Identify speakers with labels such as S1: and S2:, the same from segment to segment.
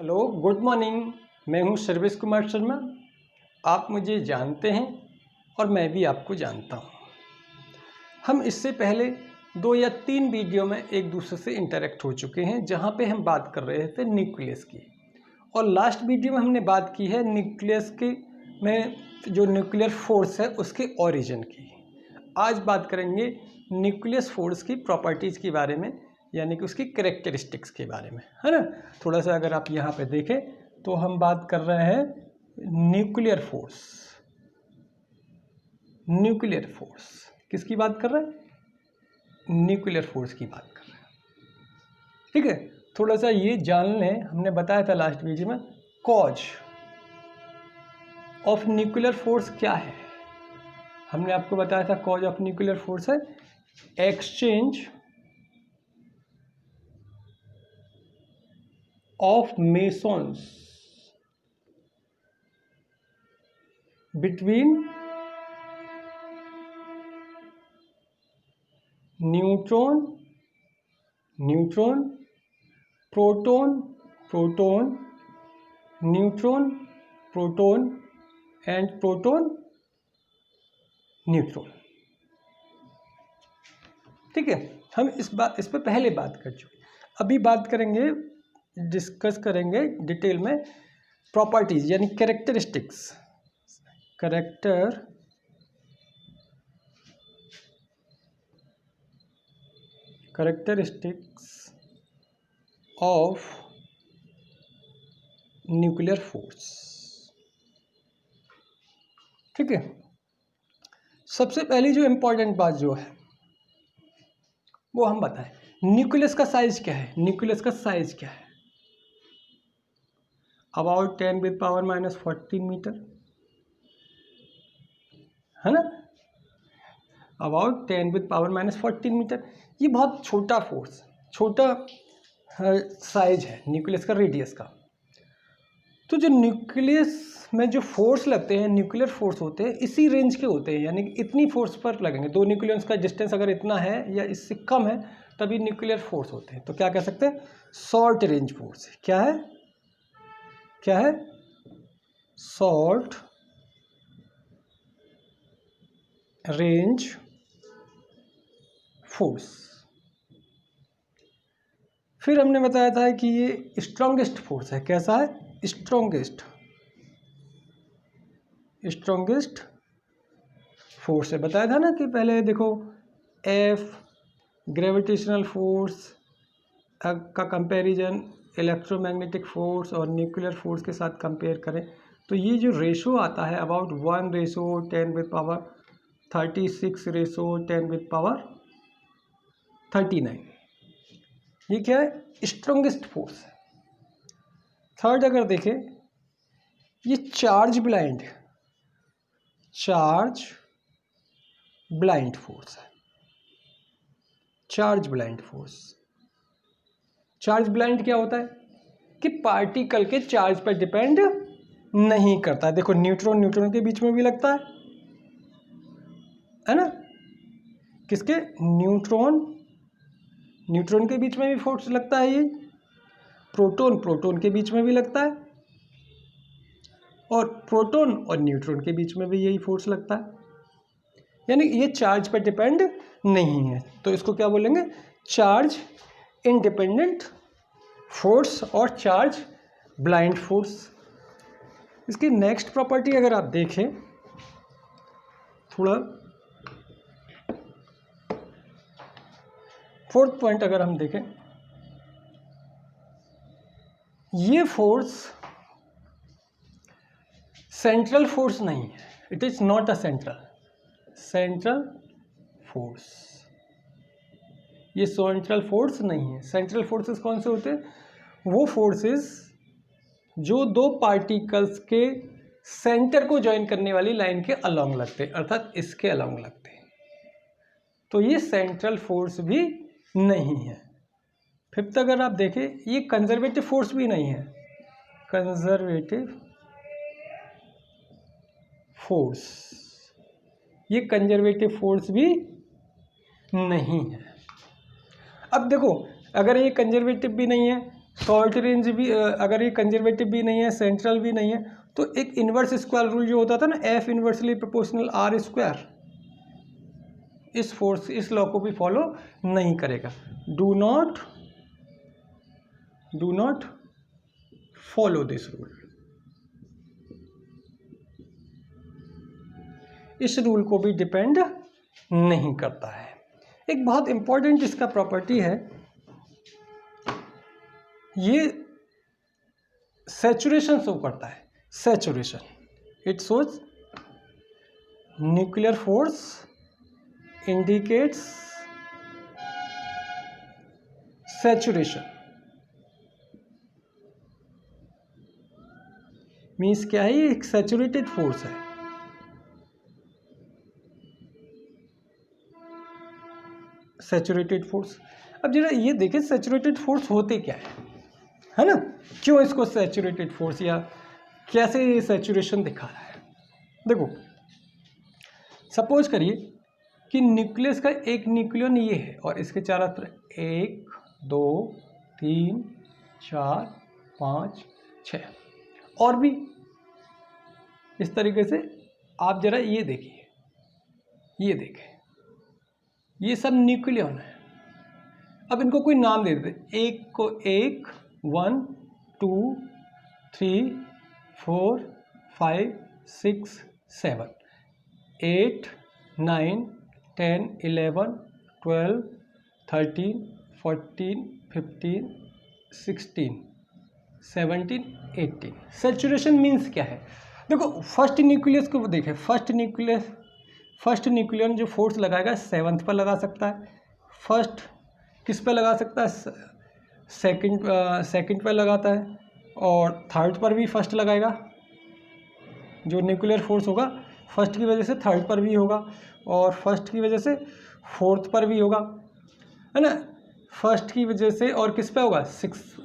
S1: Hello, good morning. मैं हूं सर्वेश कुमार शर्मा। आप मुझे जानते हैं और मैं भी आपको जानता हूं। हम इससे पहले 2 या 3 वीडियो में एक दूसरे से इंटरेक्ट हो चुके हैं, जहां पे हम बात कर रहे थे न्यूक्लियस की, और लास्ट वीडियो में हमने बात की है न्यूक्लियस के में जो न्यूक्लियर फोर्स है उसके ओरिजिन की। आज बात करेंगे न्यूक्लियस फोर्स की प्रॉपर्टीज़ के बारे में, यानी कि उसकी कैरेक्टरिस्टिक्स के बारे में, है ना। थोड़ा सा अगर आप यहाँ पे देखें तो हम बात कर रहे हैं न्यूक्लियर फोर्स। न्यूक्लियर फोर्स किसकी बात कर रहे हैं? न्यूक्लियर फोर्स की बात कर रहे हैं, ठीक है। थोड़ा सा ये जान लें, हमने बताया था लास्ट वीडियो में कॉज ऑफ न्यूक्लियर फोर्स क्या है। हमने आपको बताया था कॉज ऑफ न्यूक्लियर फोर्स है exchange of mesons between neutron, proton, neutron, proton and proton, neutron. ठीक है, हम इस पर पहले बात कर चुके। अभी बात करेंगे, डिस्कस करेंगे डिटेल में प्रॉपर्टीज यानी characteristics. Characteristics of nuclear force. ठीक है, सबसे पहली जो इंपॉर्टेंट बात जो है वो हम बताएं, न्यूक्लियस का साइज क्या है। न्यूक्लियस का साइज क्या है? अबाउट 10⁻⁻14 मीटर, है ना। About 10⁻⁻14 metre. ये बहुत छोटा फोर्स, छोटा साइज है न्यूक्लियस का, रेडियस का। तो जो न्यूक्लियस में जो फोर्स लगते हैं, न्यूक्लियर फोर्स होते हैं इसी रेंज के होते हैं, यानी कि इतनी फोर्स पर लगेंगे। 2 न्यूक्लियंस का डिस्टेंस अगर इतना है या इससे कम है तभी न्यूक्लियर फोर्स होते हैं। तो क्या कह सकते हैं? Short range force. क्या है? क्या है? Short range force. फिर हमने बताया था कि ये स्ट्रॉन्गेस्ट फोर्स है। कैसा है? स्ट्रॉन्गेस्ट फोर्स है। बताया था ना कि पहले देखो, एफ ग्रेविटेशनल फोर्स का कंपैरिजन इलेक्ट्रोमैग्नेटिक फोर्स और न्यूक्लियर फोर्स के साथ कंपेयर करें तो ये जो रेशो आता है अबाउट 1:10⁻36 10⁻39, ये क्या है? स्ट्रॉन्गेस्ट फोर्स है। थर्ड अगर देखें, ये चार्ज ब्लाइंड फोर्स है। चार्ज ब्लाइंड क्या होता है कि पार्टिकल के चार्ज पर डिपेंड नहीं करता है। देखो, न्यूट्रॉन के बीच में भी लगता है ना। किसके? न्यूट्रॉन के बीच में भी फोर्स लगता है। ये प्रोटॉन के बीच में भी लगता है, और प्रोटॉन और न्यूट्रॉन के बीच में भी यही फोर्स लगता है। यानी ये चार्ज पर डिपेंड नहीं है। तो इसको क्या बोलेंगे? चार्ज इंडिपेंडेंट फोर्स और चार्ज ब्लाइंड फोर्स। इसकी नेक्स्ट प्रॉपर्टी अगर आप देखें, थोड़ा फोर्थ पॉइंट अगर हम देखें, ये फोर्स सेंट्रल फोर्स नहीं है। It is not a central force. ये सेंट्रल फोर्स नहीं है। सेंट्रल फोर्सेस कौन से होते हैं? वो फोर्सेस जो 2 पार्टिकल्स के सेंटर को ज्वाइन करने वाली लाइन के अलोंग लगते हैं, अर्थात इसके अलोंग लगते हैं। तो ये सेंट्रल फोर्स भी नहीं है। फिफ्थ अगर आप देखें, ये कंजर्वेटिव फोर्स भी नहीं है। कंजर्वेटिव फोर्स भी नहीं है। अब देखो, अगर ये कंजर्वेटिव भी नहीं है शॉर्ट रेंज भी अगर ये कंजर्वेटिव भी नहीं है, सेंट्रल भी नहीं है, तो एक इन्वर्स स्क्वायर रूल जो होता था ना, F inversely proportional R square, इस लॉ को भी फॉलो नहीं करेगा। Do not follow this rule. इस रूल को भी डिपेंड नहीं करता है। एक बहुत इंपॉर्टेंट इसका प्रॉपर्टी है, ये सैचुरेशन शो करता है। Saturation, it shows nuclear force indicates saturation. Means क्या है, ये एक सैचुरेटेड फोर्स है। सैचुरेटेड फोर्स, अब जरा ये देखें सैचुरेटेड फोर्स होते क्या है ना, क्यों इसको सैचुरेटेड फोर्स या कैसे ये सैचुरेशन दिखा रहा है। देखो, सपोज करिए कि न्यूक्लियस का एक न्यूक्लियन ये है और इसके चारों तरफ 1 2 3 4 5 6 और भी इस तरीके से। आप जरा ये देखिए, ये देखें, ये सब न्यूक्लियन है। अब इनको कोई नाम दे देते, एक को 1 1 2 3 4 5 6 7 8 9 10 11 12 13 14 15 16 17 18। सैचुरेशन मीन्स क्या है, देखो फर्स्ट न्यूक्लियस को देखें, फर्स्ट न्यूक्लियन जो फोर्स लगाएगा 7th पर लगा सकता है, फर्स्ट किस पे लगा सकता है, सेकंड पे लगाता है, और थर्ड पर भी फर्स्ट लगाएगा। जो न्यूक्लियर फोर्स होगा फर्स्ट की वजह से थर्ड पर भी होगा, और फर्स्ट की वजह से फोर्थ पर भी होगा, है ना। फर्स्ट की वजह से और किस पे होगा, सिक्स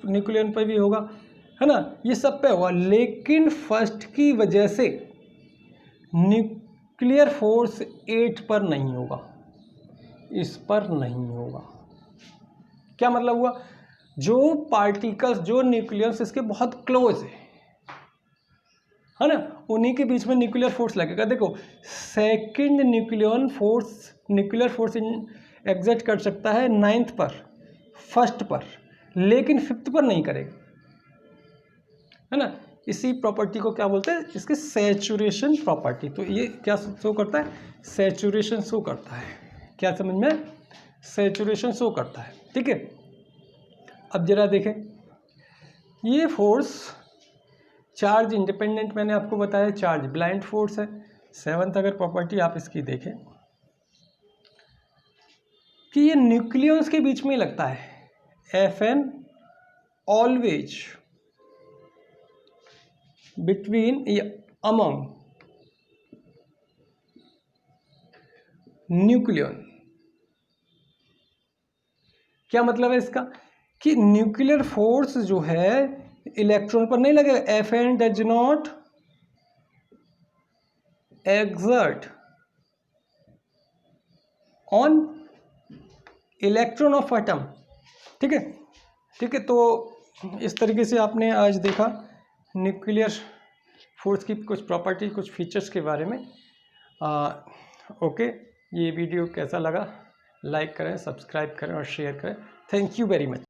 S1: न्यूक्लियन पर भी होगा, है ना, ये सब पे होगा। लेकिन फर्स्ट की वजह से न्यूक्लियर फोर्स 8 पर नहीं होगा, इस पर नहीं होगा। क्या मतलब हुआ, जो पार्टिकल्स, जो न्यूक्लियस इसके बहुत क्लोज है ना, उन्हीं के बीच में न्यूक्लियर फोर्स लगेगा। देखो, सेकंड न्यूक्लियर फोर्स एग्जर्ट कर सकता है 9th पर, फर्स्ट पर, लेकिन 5th पर नहीं करेगा, है ना। इसी प्रॉपर्टी को क्या बोलते हैं, इसके सैचुरेशन प्रॉपर्टी। तो ये क्या शो करता है, सैचुरेशन शो करता है। क्या समझ में, सैचुरेशन शो करता है, ठीक है। अब जरा देखें, ये फोर्स चार्ज इंडिपेंडेंट, मैंने आपको बताया चार्ज ब्लाइंड फोर्स है। 7th अगर प्रॉपर्टी आप इसकी देखें कि ये न्यूक्लियस के बीच में ही लगता है। Fn always between among nucleon. क्या मतलब है इसका, कि न्यूक्लियर फोर्स जो है इलेक्ट्रॉन पर नहीं लगेगा। Fn does not exert on electron of atom, ठीक है, ठीक है। तो इस तरीके से आपने आज देखा न्यूक्लियर फोर्स की कुछ प्रॉपर्टी, कुछ फीचर्स के बारे में। ओके, ये वीडियो कैसा लगा, लाइक करें, सब्सक्राइब करें और शेयर करें। Thank you very much.